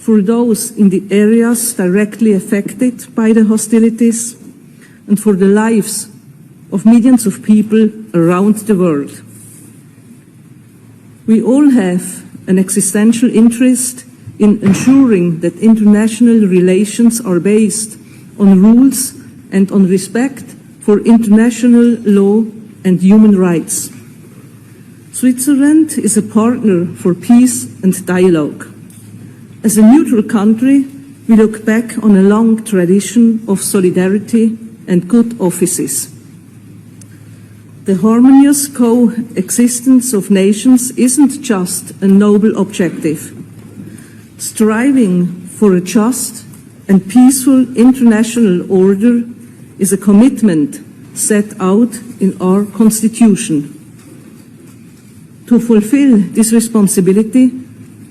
for those in the areas directly affected by the hostilities, and for the lives of millions of people around the world. We all have an existential interest in ensuring that international relations are based on rules and on respect for international law and human rights. Switzerland is a partner for peace and dialogue. As a neutral country, we look back on a long tradition of solidarity and good offices. The harmonious coexistence of nations isn't just a noble objective. Striving for a just and peaceful international order is a commitment set out in our Constitution. To fulfill this responsibility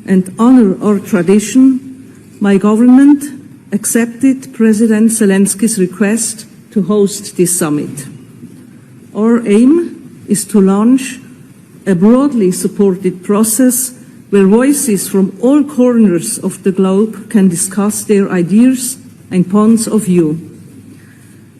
and honor our tradition, my government accepted President Zelensky's request to host this summit. Our aim is to launch a broadly supported process where voices from all corners of the globe can discuss their ideas and points of view.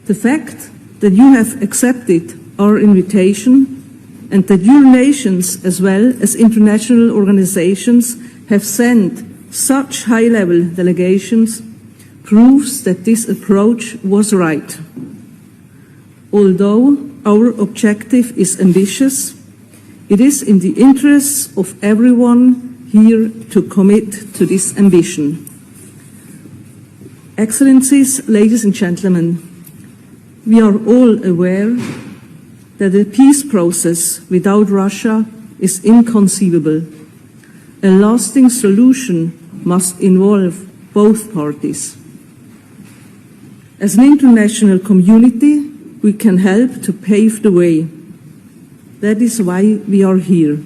The fact that you have accepted our invitation and that your nations as well as international organizations have sent such high-level delegations proves that this approach was right. Although our objective is ambitious, it is in the interests of everyone here to commit to this ambition. Excellencies, ladies and gentlemen, we are all aware that a peace process without Russia is inconceivable. A lasting solution must involve both parties. As an international community, we can help to pave the way. That is why we are here.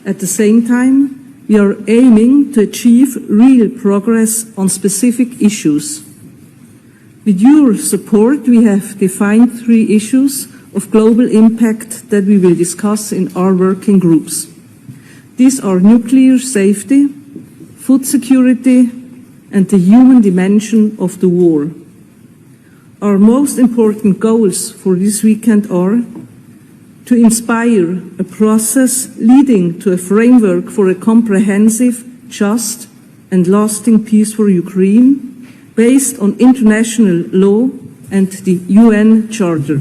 At the same time, we are aiming to achieve real progress on specific issues. With your support, we have defined 3 issues of global impact that we will discuss in our working groups. These are nuclear safety, food security, and the human dimension of the war. Our most important goals for this weekend are to inspire a process leading to a framework for a comprehensive, just, and lasting peace for Ukraine based on international law and the UN Charter.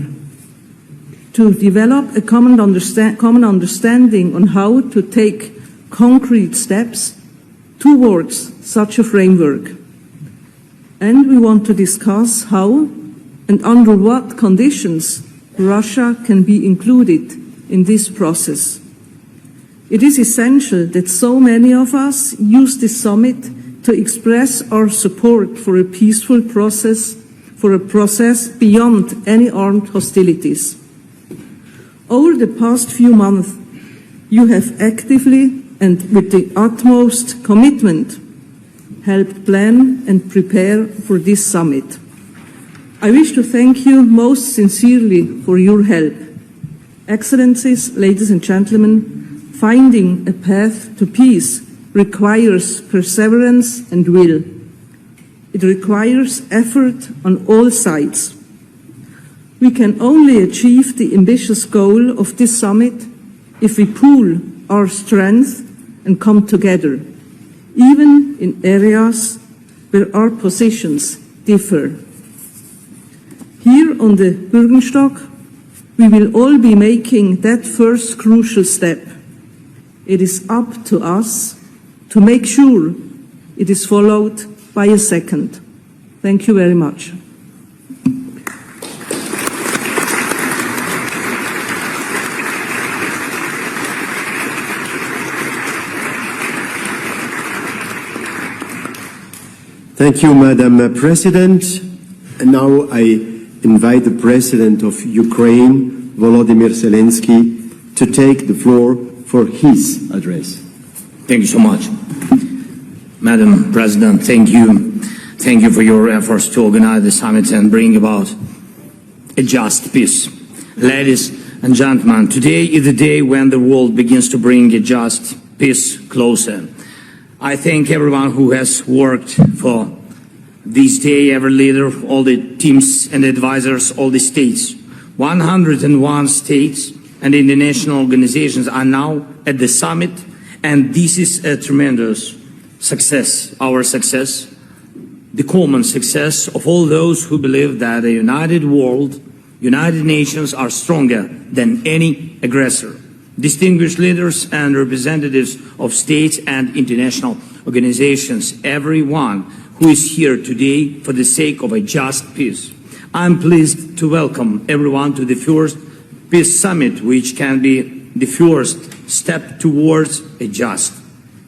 To develop a common understanding on how to take concrete steps towards such a framework. And we want to discuss how and under what conditions Russia can be included in this process. It is essential that so many of us use this summit to express our support for a peaceful process, for a process beyond any armed hostilities. Over the past few months, you have actively and with the utmost commitment helped plan and prepare for this summit. I wish to thank you most sincerely for your help. Excellencies, ladies and gentlemen, finding a path to peace requires perseverance and will. It requires effort on all sides. We can only achieve the ambitious goal of this summit if we pool our strength and come together, even in areas where our positions differ. Here on the Bürgenstock, we will all be making that first crucial step. It is up to us to make sure it is followed by a second. Thank you very much. Thank you, Madam President. And now I invite the President of Ukraine, Volodymyr Zelensky, to take the floor for his address. Thank you so much. Madam President, thank you. Thank you for your efforts to organize the summit and bring about a just peace. Ladies and gentlemen, today is the day when the world begins to bring a just peace closer. I thank everyone who has worked for this day, every leader, all the teams and advisors, all the states. 101 states and international organizations are now at the summit, and this is a tremendous success, our success, the common success of all those who believe that a united world, United Nations are stronger than any aggressor. Distinguished leaders and representatives of states and international organizations, everyone who is here today for the sake of a just peace. I'm pleased to welcome everyone to the first Peace Summit, which can be the first step towards a just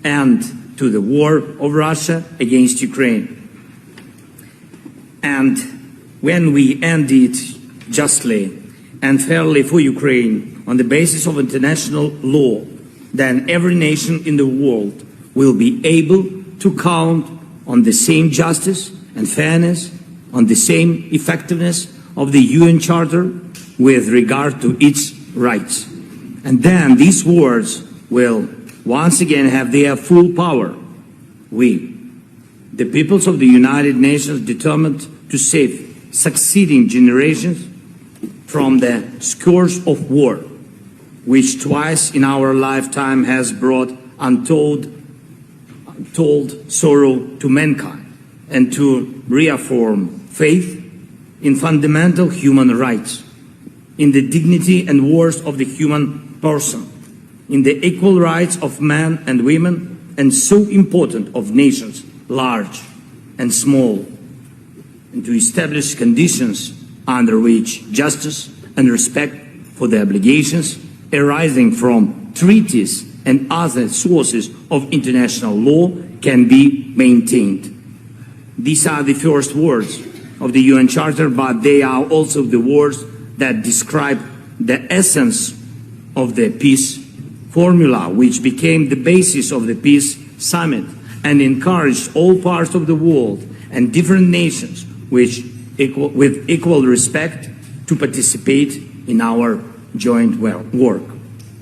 end to the war of Russia against Ukraine. And when we end it justly and fairly for Ukraine on the basis of international law, then every nation in the world will be able to count on the same justice and fairness, on the same effectiveness of the UN Charter with regard to its rights. And then these words will once again have their full power. We, the peoples of the United Nations, determined to save succeeding generations from the scourge of war, which twice in our lifetime has brought untold sorrow to mankind, and to reaffirm faith in fundamental human rights, in the dignity and worth of the human person, in the equal rights of men and women, and so important of nations, large and small, and to establish conditions under which justice and respect for the obligations arising from treaties and other sources of international law can be maintained. These are the first words of the UN Charter, but they are also the words that describe the essence of the peace formula, which became the basis of the Peace Summit and encouraged all parts of the world and different nations with equal respect to participate in our joint work.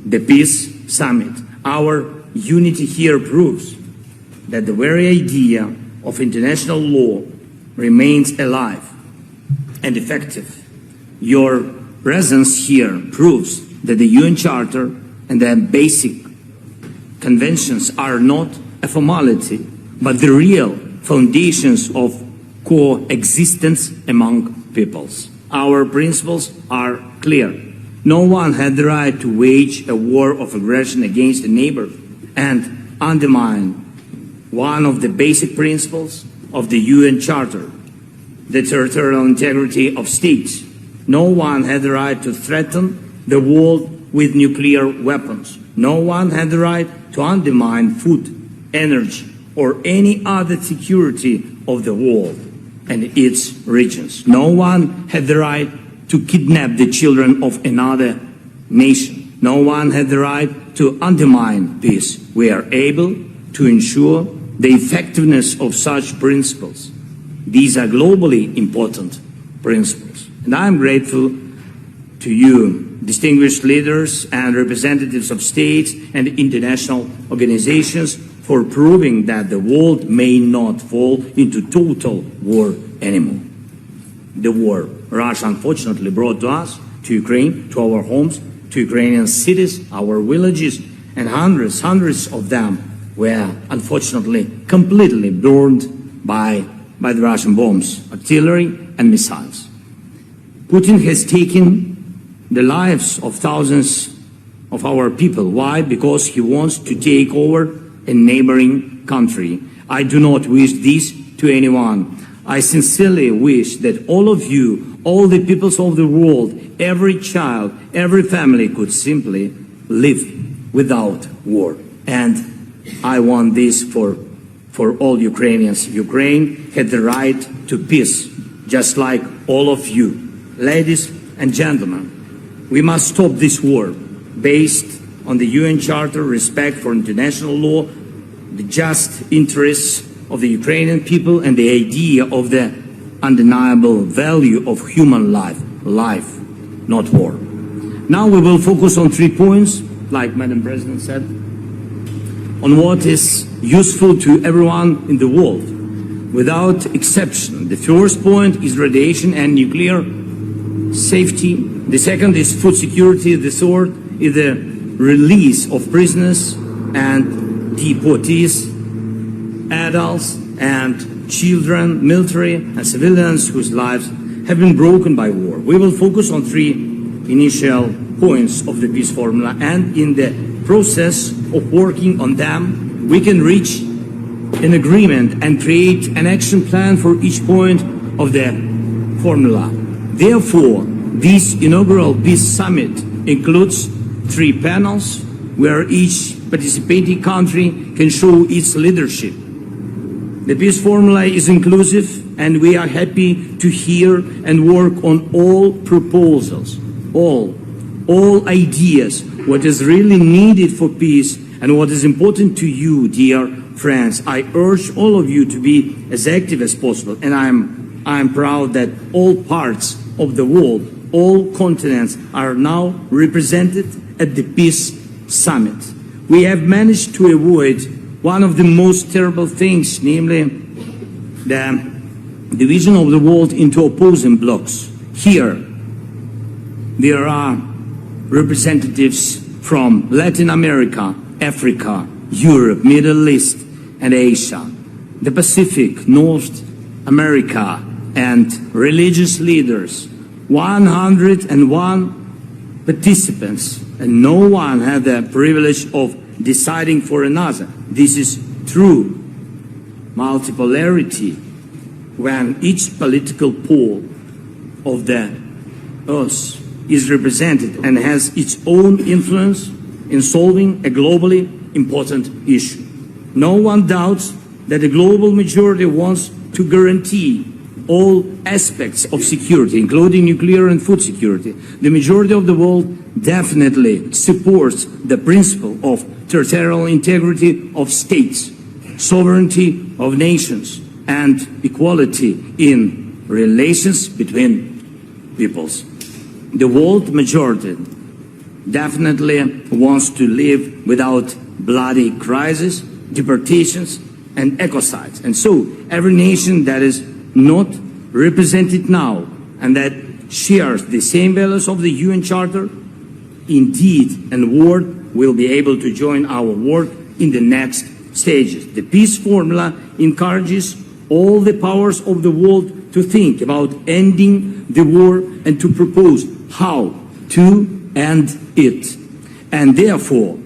The Peace Summit, our unity here proves that the very idea of international law remains alive and effective. Your presence here proves that the UN Charter and the basic conventions are not a formality, but the real foundations of coexistence among peoples. Our principles are clear. No one had the right to wage a war of aggression against a neighbor and undermine one of the basic principles of the UN Charter, the territorial integrity of states. No one had the right to threaten the world with nuclear weapons. No one had the right to undermine food, energy, or any other security of the world and its regions. No one had the right to kidnap the children of another nation. No one had the right to undermine peace. We are able to ensure the effectiveness of such principles. These are globally important principles. And I am grateful to you, distinguished leaders and representatives of states and international organizations, for proving that the world may not fall into total war anymore. The war Russia unfortunately brought to us, to Ukraine, to our homes, to Ukrainian cities, our villages, and hundreds of them were unfortunately completely burned by the Russian bombs, artillery, and missiles. Putin has taken the lives of thousands of our people. Why? Because he wants to take over a neighboring country. I do not wish this to anyone. I sincerely wish that all of you, all the peoples of the world, every child, every family could simply live without war. And I want this for all Ukrainians. Ukraine had the right to peace, just like all of you. Ladies and gentlemen, we must stop this war based on the UN Charter, respect for international law, the just interests of the Ukrainian people, and the idea of the undeniable value of human life, not war. Now we will focus on 3 points, like Madam President said, on what is useful to everyone in the world, without exception. The first point is radiation and nuclear safety. The second is food security. The third is the release of prisoners and deportees, adults and children, military and civilians whose lives have been broken by war. We will focus on three initial points of the peace formula, and in the process of working on them, we can reach an agreement and create an action plan for each point of the formula. Therefore, this inaugural peace summit includes three panels where each participating country can show its leadership. The peace formula is inclusive, and we are happy to hear and work on all proposals, all ideas, what is really needed for peace and what is important to you, dear friends. I urge all of you to be as active as possible, and I'm proud that all parts of the world, all continents are now represented at the Peace Summit. We have managed to avoid one of the most terrible things, namely the division of the world into opposing blocs. Here, there are representatives from Latin America, Africa, Europe, Middle East, and Asia, the Pacific, North America, and religious leaders. 101 participants, and no one had the privilege of deciding for another. This is true multipolarity, when each political pole of the earth is represented and has its own influence in solving a globally important issue. No one doubts that the global majority wants to guarantee all aspects of security, including nuclear and food security. The majority of the world definitely supports the principle of territorial integrity of states, sovereignty of nations, and equality in relations between peoples. The world majority definitely wants to live without bloody crises, deportations, and ecocides. And so every nation that is not represented now and that shares the same values of the UN Charter, indeed and word, will be able to join our work in the next stages. The peace formula encourages all the powers of the world to think about ending the war and to propose how to end it. And therefore,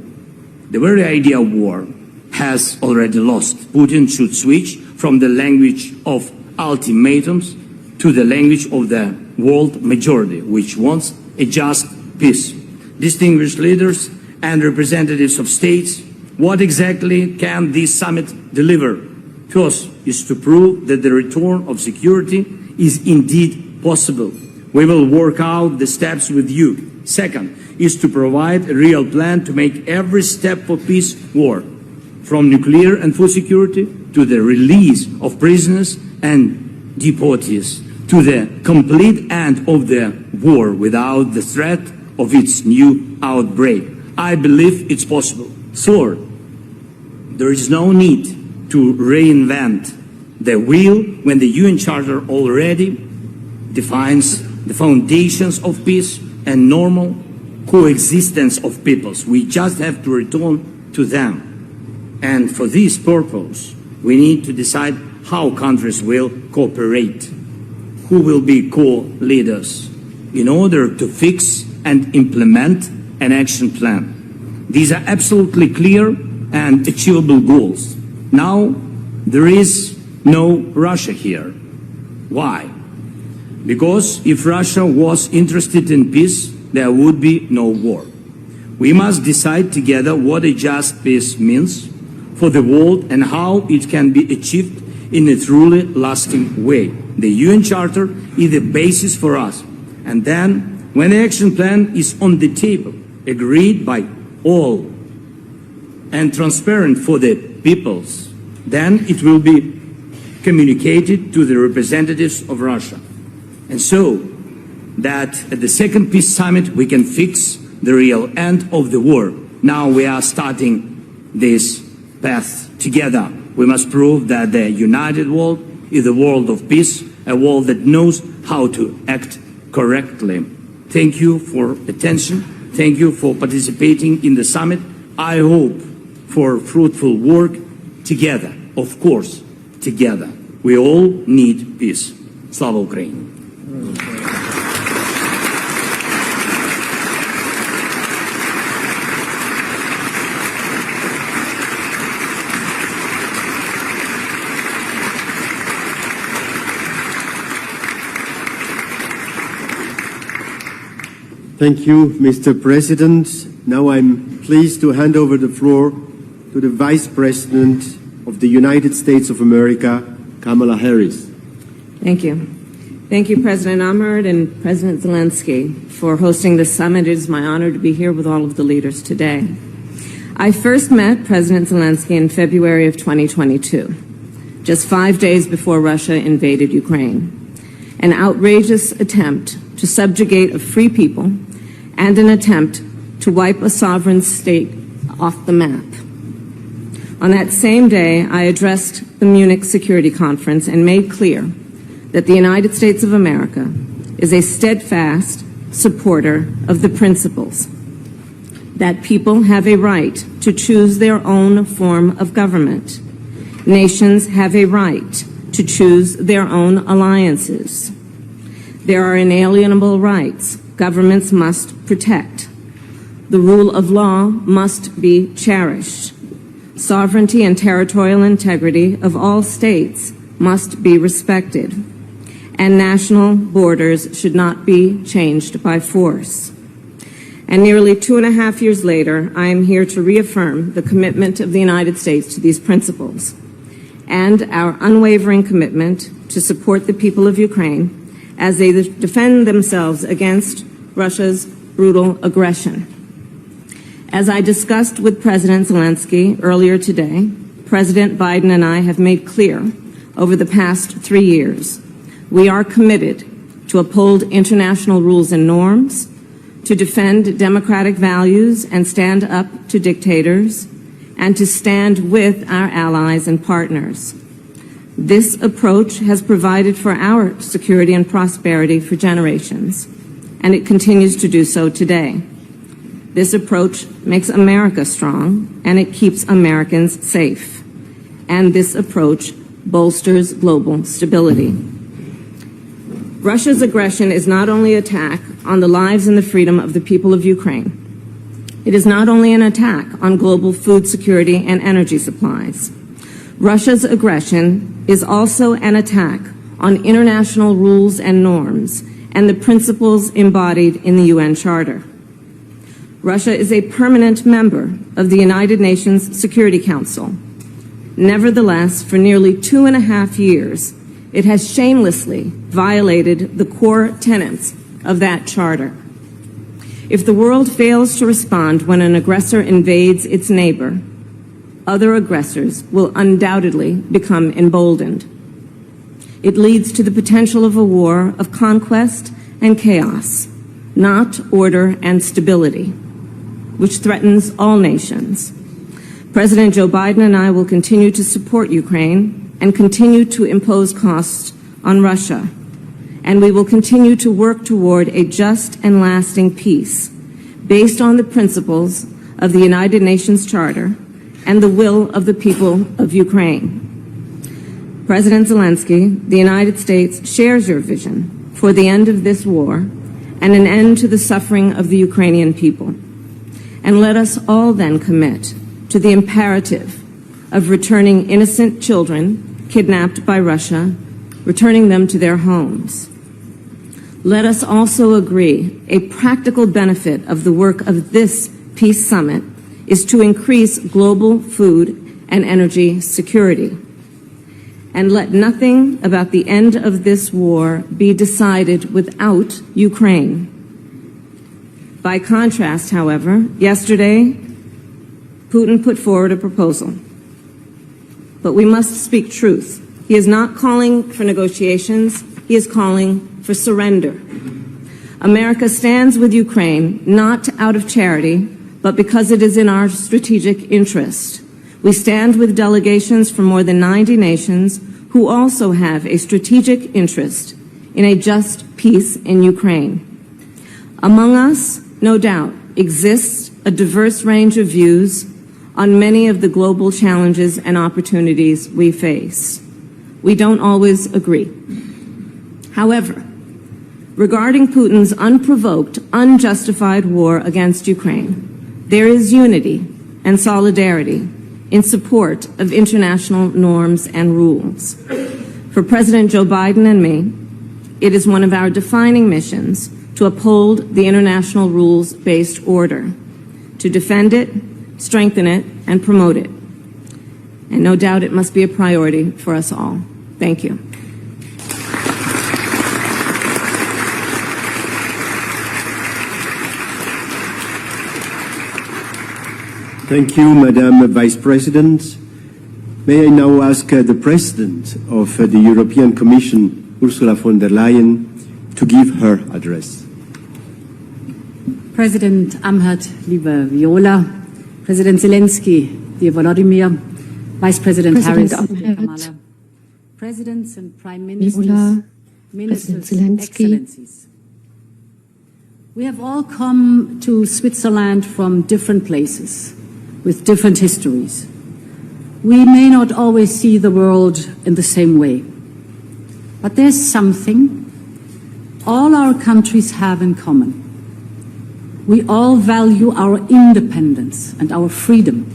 the very idea of war has already lost. Putin should switch from the language of ultimatums to the language of the world majority, which wants a just peace. Distinguished leaders and representatives of states, what exactly can this summit deliver? First is to prove that the return of security is indeed possible. We will work out the steps with you. Second is to provide a real plan to make every step for peace work, from nuclear and food security to the release of prisoners and deportees, to the complete end of the war without the threat of its new outbreak. I believe it's possible. Third, there is no need to reinvent the wheel when the UN Charter already defines the foundations of peace and normal coexistence of peoples. We just have to return to them. And for this purpose, we need to decide how countries will cooperate, who will be co-leaders, in order to fix and implement an action plan. These are absolutely clear and achievable goals. Now, there is no Russia here. Why? Because if Russia was interested in peace, there would be no war. We must decide together what a just peace means for the world and how it can be achieved in a truly lasting way. The UN Charter is the basis for us. And then, when the action plan is on the table, agreed by all and transparent for the peoples, then it will be communicated to the representatives of Russia. And so that at the second peace summit we can fix the real end of the war. Now we are starting this path together. We must prove that the united world is a world of peace, a world that knows how to act correctly. Thank you for attention. Thank you for participating in the summit. I hope for fruitful work together, of course, together. We all need peace. Slava Ukraini! Thank you, Mr. President. Now I'm pleased to hand over the floor to the Vice President of the United States of America, Kamala Harris. Thank you. Thank you, President Ahmed and President Zelensky, for hosting this summit. It is my honor to be here with all of the leaders today. I first met President Zelensky in February of 2022, just 5 days before Russia invaded Ukraine. An outrageous attempt to subjugate a free people and an attempt to wipe a sovereign state off the map. On that same day, I addressed the Munich Security Conference and made clear that the United States of America is a steadfast supporter of the principles that people have a right to choose their own form of government. Nations have a right to choose their own alliances. There are inalienable rights governments must protect. The rule of law must be cherished. Sovereignty and territorial integrity of all states must be respected. And national borders should not be changed by force. And nearly 2.5 years later, I am here to reaffirm the commitment of the United States to these principles and our unwavering commitment to support the people of Ukraine as they defend themselves against Russia's brutal aggression. As I discussed with President Zelensky earlier today, President Biden and I have made clear over the past 3 years, we are committed to uphold international rules and norms, to defend democratic values and stand up to dictators, and to stand with our allies and partners. This approach has provided for our security and prosperity for generations, and it continues to do so today. This approach makes America strong, and it keeps Americans safe. And this approach bolsters global stability. Russia's aggression is not only an attack on the lives and the freedom of the people of Ukraine. It is not only an attack on global food security and energy supplies. Russia's aggression is also an attack on international rules and norms and the principles embodied in the UN Charter. Russia is a permanent member of the United Nations Security Council. Nevertheless, for nearly 2.5 years, it has shamelessly violated the core tenets of that charter. If the world fails to respond when an aggressor invades its neighbor, other aggressors will undoubtedly become emboldened. It leads to the potential of a war of conquest and chaos, not order and stability, which threatens all nations. President Joe Biden and I will continue to support Ukraine and continue to impose costs on Russia. And we will continue to work toward a just and lasting peace based on the principles of the United Nations Charter and the will of the people of Ukraine. President Zelensky, the United States shares your vision for the end of this war and an end to the suffering of the Ukrainian people. And let us all then commit to the imperative of returning innocent children kidnapped by Russia, returning them to their homes. Let us also agree a practical benefit of the work of this peace summit is to increase global food and energy security. And let nothing about the end of this war be decided without Ukraine. By contrast, however, yesterday, Putin put forward a proposal. But we must speak truth. He is not calling for negotiations. He is calling for surrender. America stands with Ukraine not out of charity, but because it is in our strategic interest. We stand with delegations from more than 90 nations who also have a strategic interest in a just peace in Ukraine. Among us, no doubt, exists a diverse range of views on many of the global challenges and opportunities we face. We don't always agree. However, regarding Putin's unprovoked, unjustified war against Ukraine, there is unity and solidarity in support of international norms and rules. For President Joe Biden and me, it is one of our defining missions to uphold the international rules-based order, to defend it, strengthen it, and promote it. And no doubt it must be a priority for us all. Thank you. Thank you, Madam Vice President. May I now ask the President of the European Commission, Ursula von der Leyen, to give her address. President Amherd, liebe Viola, President Zelensky, dear Volodymyr, Vice President Harris, dear Kamala, Presidents and Prime Ministers, Viola, Ministers, President Zelensky. Excellencies. We have all come to Switzerland from different places, with different histories. We may not always see the world in the same way, but there's something all our countries have in common. We all value our independence and our freedom.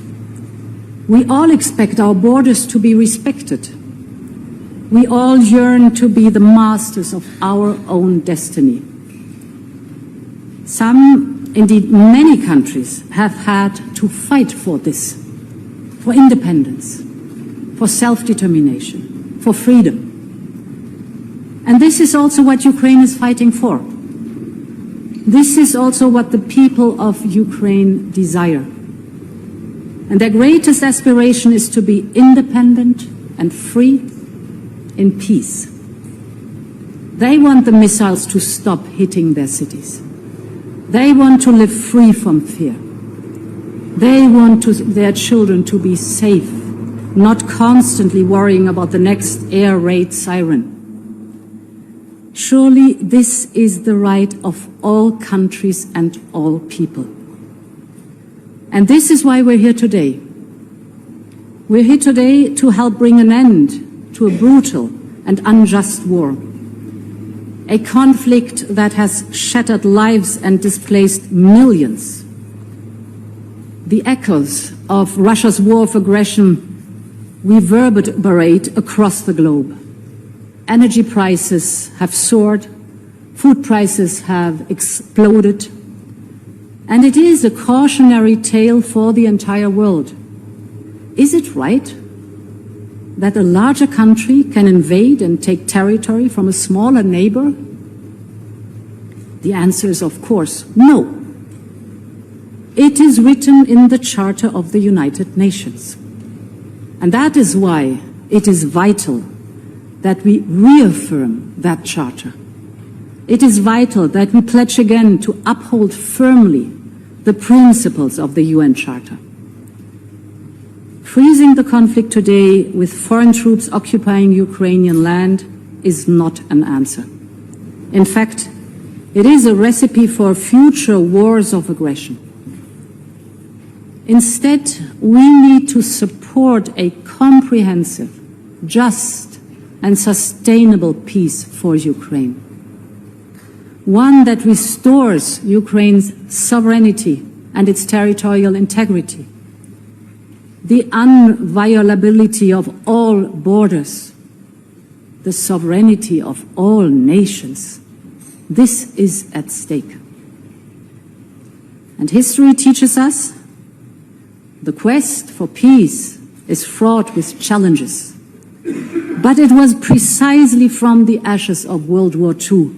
We all expect our borders to be respected. We all yearn to be the masters of our own destiny. Some, indeed many countries, have had to fight for this, for independence, for self-determination, for freedom. And this is also what Ukraine is fighting for. This is also what the people of Ukraine desire. And their greatest aspiration is to be independent and free in peace. They want the missiles to stop hitting their cities. They want to live free from fear. They want their children to be safe, not constantly worrying about the next air raid siren. Surely this is the right of all countries and all people. And this is why we're here today. We're here today to help bring an end to a brutal and unjust war. A conflict that has shattered lives and displaced millions. The echoes of Russia's war of aggression reverberate across the globe. Energy prices have soared, food prices have exploded, and it is a cautionary tale for the entire world. Is it right that a larger country can invade and take territory from a smaller neighbor? The answer is, of course, no. It is written in the Charter of the United Nations. And that is why it is vital that we reaffirm that charter. It is vital that we pledge again to uphold firmly the principles of the UN Charter. Freezing the conflict today with foreign troops occupying Ukrainian land is not an answer. In fact, it is a recipe for future wars of aggression. Instead, we need to support a comprehensive, just, and sustainable peace for Ukraine. One that restores Ukraine's sovereignty and its territorial integrity, the inviolability of all borders, the sovereignty of all nations. This is at stake. And history teaches us the quest for peace is fraught with challenges. But it was precisely from the ashes of World War II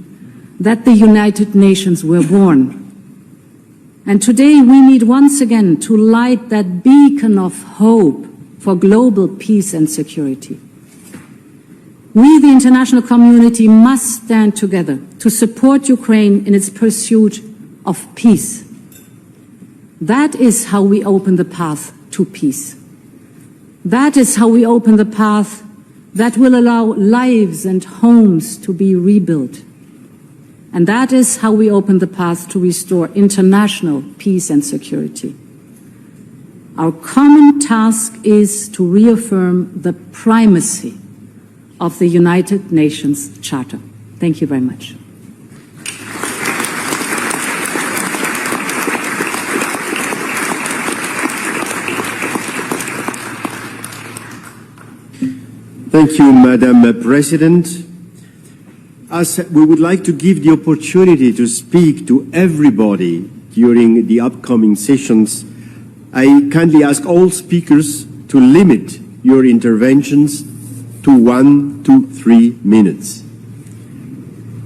that the United Nations were born. And today we need once again to light that beacon of hope for global peace and security. We, the international community, must stand together to support Ukraine in its pursuit of peace. That is how we open the path to peace. That is how we open the path that will allow lives and homes to be rebuilt. And that is how we open the path to restore international peace and security. Our common task is to reaffirm the primacy of the United Nations Charter. Thank you very much. Thank you, Madam President. As we would like to give the opportunity to speak to everybody during the upcoming sessions, I kindly ask all speakers to limit your interventions to 1 to 3 minutes.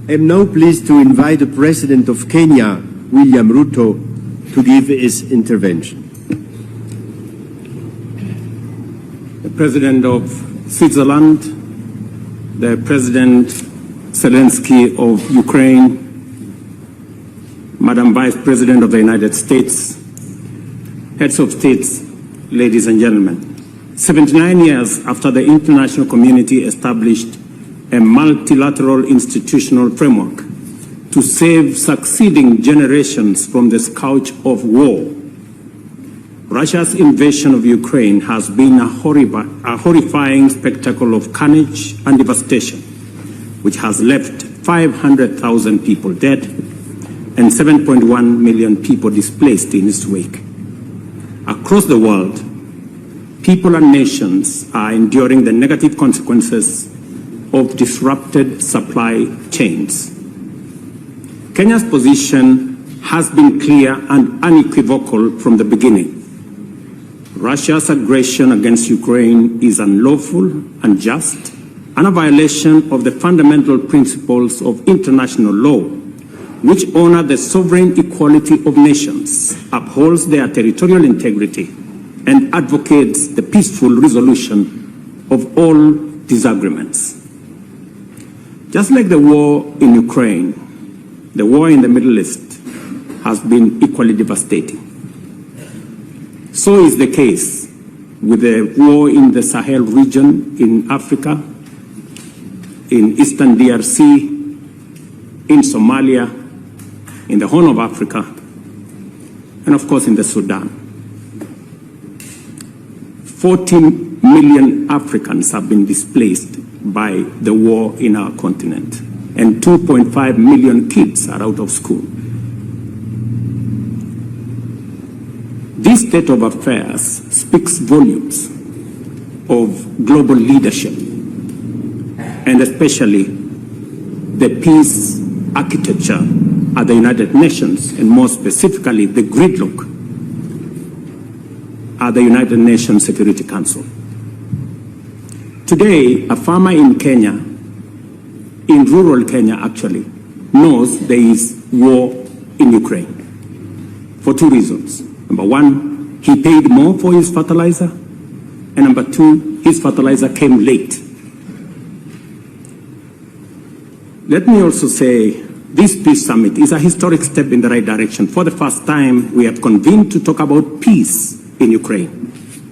I am now pleased to invite the President of Kenya, William Ruto, to give his intervention. The President of Switzerland, the President Zelensky of Ukraine, Madam Vice President of the United States, heads of states, ladies and gentlemen. 79 years after the international community established a multilateral institutional framework to save succeeding generations from the scourge of war, Russia's invasion of Ukraine has been a horrifying spectacle of carnage and devastation, which has left 500,000 people dead and 7.1 million people displaced in its wake. Across the world, people and nations are enduring the negative consequences of disrupted supply chains. Kenya's position has been clear and unequivocal from the beginning. Russia's aggression against Ukraine is unlawful, unjust, and a violation of the fundamental principles of international law, which honor the sovereign equality of nations, upholds their territorial integrity, and advocates the peaceful resolution of all disagreements. Just like the war in Ukraine, the war in the Middle East has been equally devastating. So is the case with the war in the Sahel region in Africa, in Eastern DRC, in Somalia, in the Horn of Africa, and of course in the Sudan. 40 million Africans have been displaced by the war in our continent, and 2.5 million kids are out of school. This state of affairs speaks volumes of global leadership, and especially the peace architecture at the United Nations, and more specifically the gridlock at the United Nations Security Council. Today, a farmer in Kenya, in rural Kenya actually, knows there is war in Ukraine for two reasons. Number one, he paid more for his fertilizer, and number two, his fertilizer came late. Let me also say, this peace summit is a historic step in the right direction. For the first time, we have convened to talk about peace in Ukraine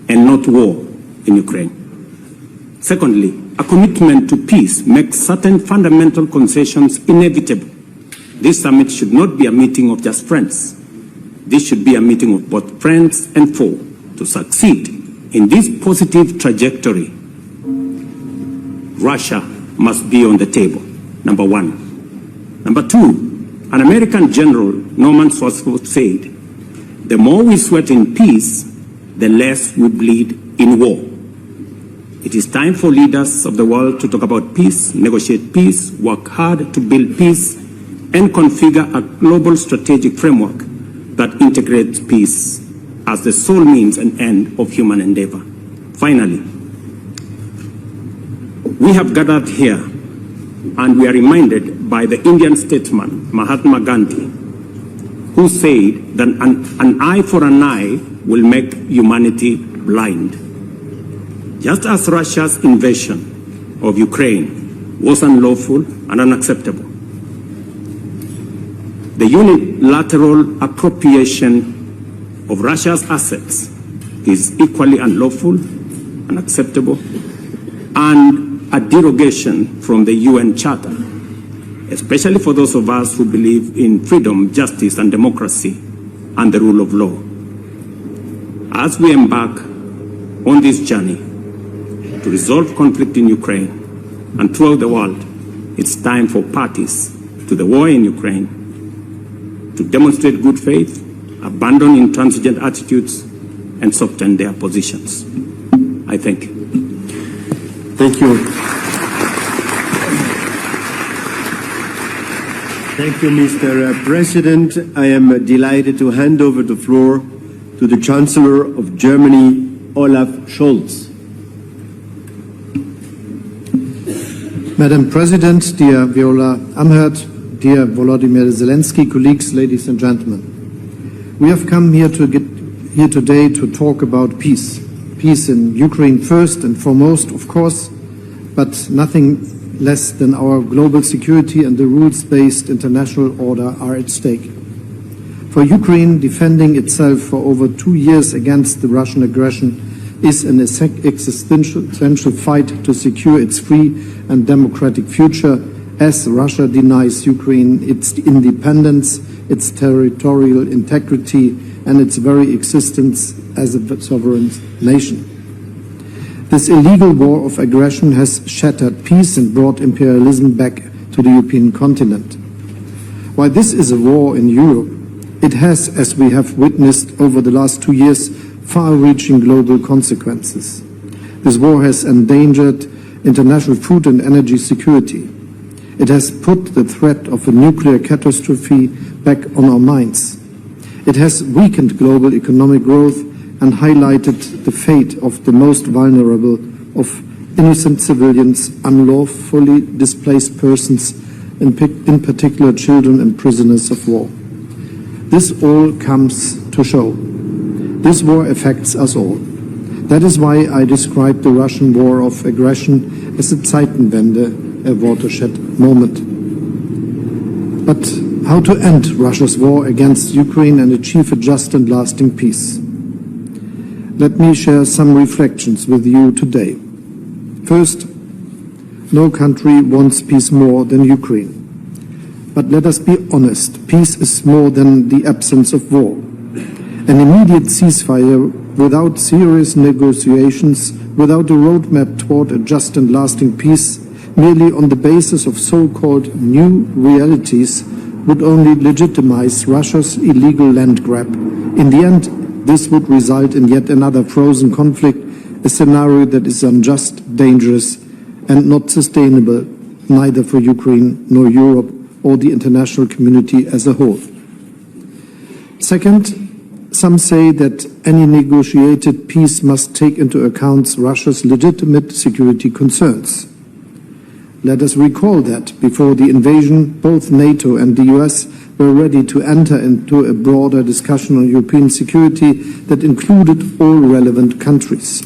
and not war in Ukraine. Secondly, a commitment to peace makes certain fundamental concessions inevitable. This summit should not be a meeting of just friends. This should be a meeting of both friends and foe. To succeed in this positive trajectory, Russia must be on the table, number one. Number two, an American general, Norman Swartzfeld, said, the more we sweat in peace, the less we bleed in war. It is time for leaders of the world to talk about peace, negotiate peace, work hard to build peace, and configure a global strategic framework that integrates peace as the sole means and end of human endeavor. Finally, we have gathered here and we are reminded by the Indian statesman Mahatma Gandhi, who said that an eye for an eye will make humanity blind. Just as Russia's invasion of Ukraine was unlawful and unacceptable, the unilateral appropriation of Russia's assets is equally unlawful unacceptable, and a derogation from the UN Charter, especially for those of us who believe in freedom, justice, and democracy, and the rule of law. As we embark on this journey to resolve conflict in Ukraine and throughout the world, it's time for parties to the war in Ukraine to demonstrate good faith, abandon intransigent attitudes, and soften their positions. I thank you. Thank you. Thank you, Mr. President. I am delighted to hand over the floor to the Chancellor of Germany, Olaf Scholz. Madam President, dear Viola Amherd, dear Volodymyr Zelensky, colleagues, ladies and gentlemen. We have come here today to talk about peace. Peace in Ukraine first and foremost, of course, but nothing less than our global security and the rules-based international order are at stake. For Ukraine, defending itself for over 2 years against the Russian aggression is an existential fight to secure its free and democratic future, as Russia denies Ukraine its independence, its territorial integrity, and its very existence as a sovereign nation. This illegal war of aggression has shattered peace and brought imperialism back to the European continent. While this is a war in Europe, it has, as we have witnessed over the last 2 years, far-reaching global consequences. This war has endangered international food and energy security. It has put the threat of a nuclear catastrophe back on our minds. It has weakened global economic growth and highlighted the fate of the most vulnerable of innocent civilians, unlawfully displaced persons, in particular children and prisoners of war. This all comes to show. This war affects us all. That is why I describe the Russian war of aggression as a Zeitenwende, a watershed moment. But how to end Russia's war against Ukraine and achieve a just and lasting peace? Let me share some reflections with you today. First, no country wants peace more than Ukraine. But let us be honest, peace is more than the absence of war. An immediate ceasefire without serious negotiations, without a roadmap toward a just and lasting peace, merely on the basis of so-called new realities, would only legitimize Russia's illegal land grab. In the end, this would result in yet another frozen conflict, a scenario that is unjust, dangerous, and not sustainable, neither for Ukraine nor Europe or the international community as a whole. Second, some say that any negotiated peace must take into account Russia's legitimate security concerns. Let us recall that before the invasion, both NATO and the US were ready to enter into a broader discussion on European security that included all relevant countries.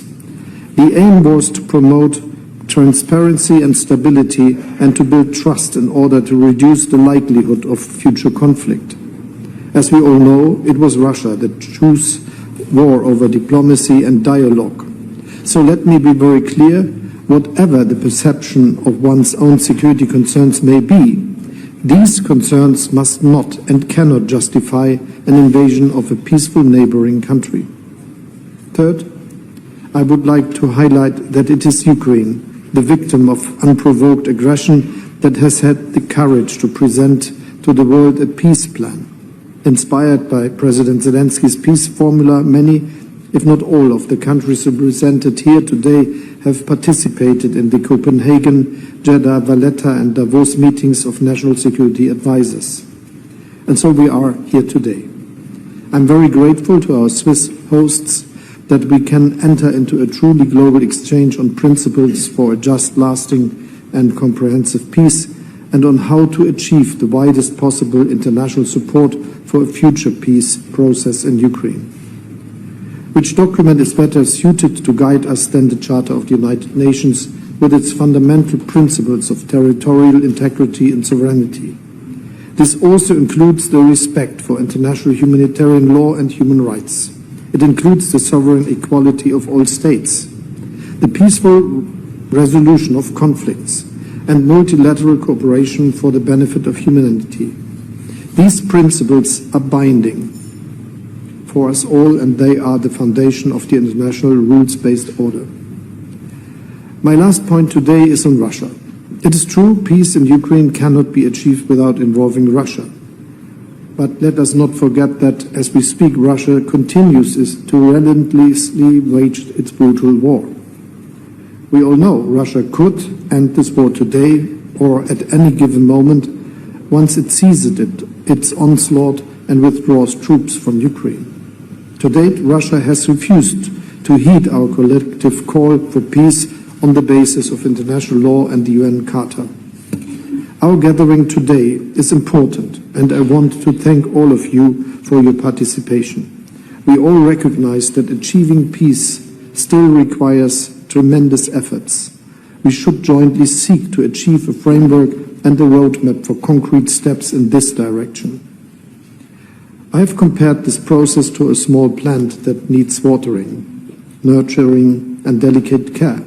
The aim was to promote transparency and stability and to build trust in order to reduce the likelihood of future conflict. As we all know, it was Russia that chose war over diplomacy and dialogue. So let me be very clear, whatever the perception of one's own security concerns may be, these concerns must not and cannot justify an invasion of a peaceful neighboring country. Third, I would like to highlight that it is Ukraine, the victim of unprovoked aggression, that has had the courage to present to the world a peace plan. Inspired by President Zelensky's peace formula, many, if not all, of the countries represented here today have participated in the Copenhagen, Jeddah, Valletta and Davos meetings of national security advisors. And so we are here today. I'm very grateful to our Swiss hosts that we can enter into a truly global exchange on principles for a just, lasting and comprehensive peace, and on how to achieve the widest possible international support for a future peace process in Ukraine. Which document is better suited to guide us than the Charter of the United Nations with its fundamental principles of territorial integrity and sovereignty? This also includes the respect for international humanitarian law and human rights. It includes the sovereign equality of all states. the peaceful resolution of conflicts, and multilateral cooperation for the benefit of humanity. These principles are binding for us all, and they are the foundation of the international rules-based order. My last point today is on Russia. It is true, peace in Ukraine cannot be achieved without involving Russia. But let us not forget that, as we speak, Russia continues to relentlessly wage its brutal war. We all know Russia could end this war today or at any given moment once it ceases its onslaught and withdraws troops from Ukraine. To date, Russia has refused to heed our collective call for peace on the basis of international law and the UN Charter. Our gathering today is important, and I want to thank all of you for your participation. We all recognize that achieving peace still requires tremendous efforts. We should jointly seek to achieve a framework and a roadmap for concrete steps in this direction. I have compared this process to a small plant that needs watering, nurturing, and delicate care.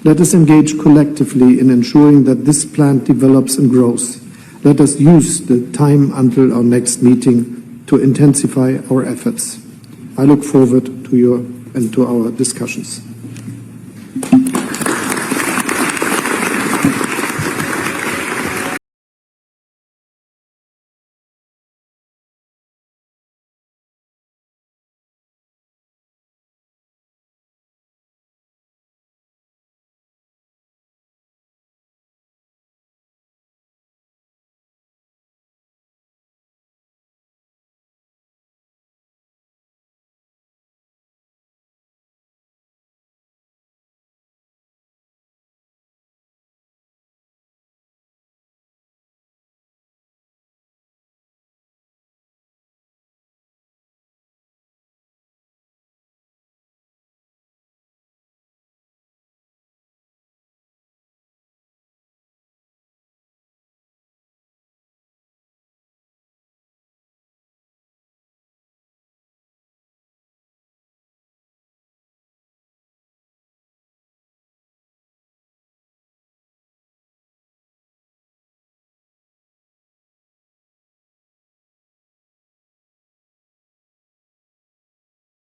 Let us engage collectively in ensuring that this plant develops and grows. Let us use the time until our next meeting to intensify our efforts. I look forward to our discussions.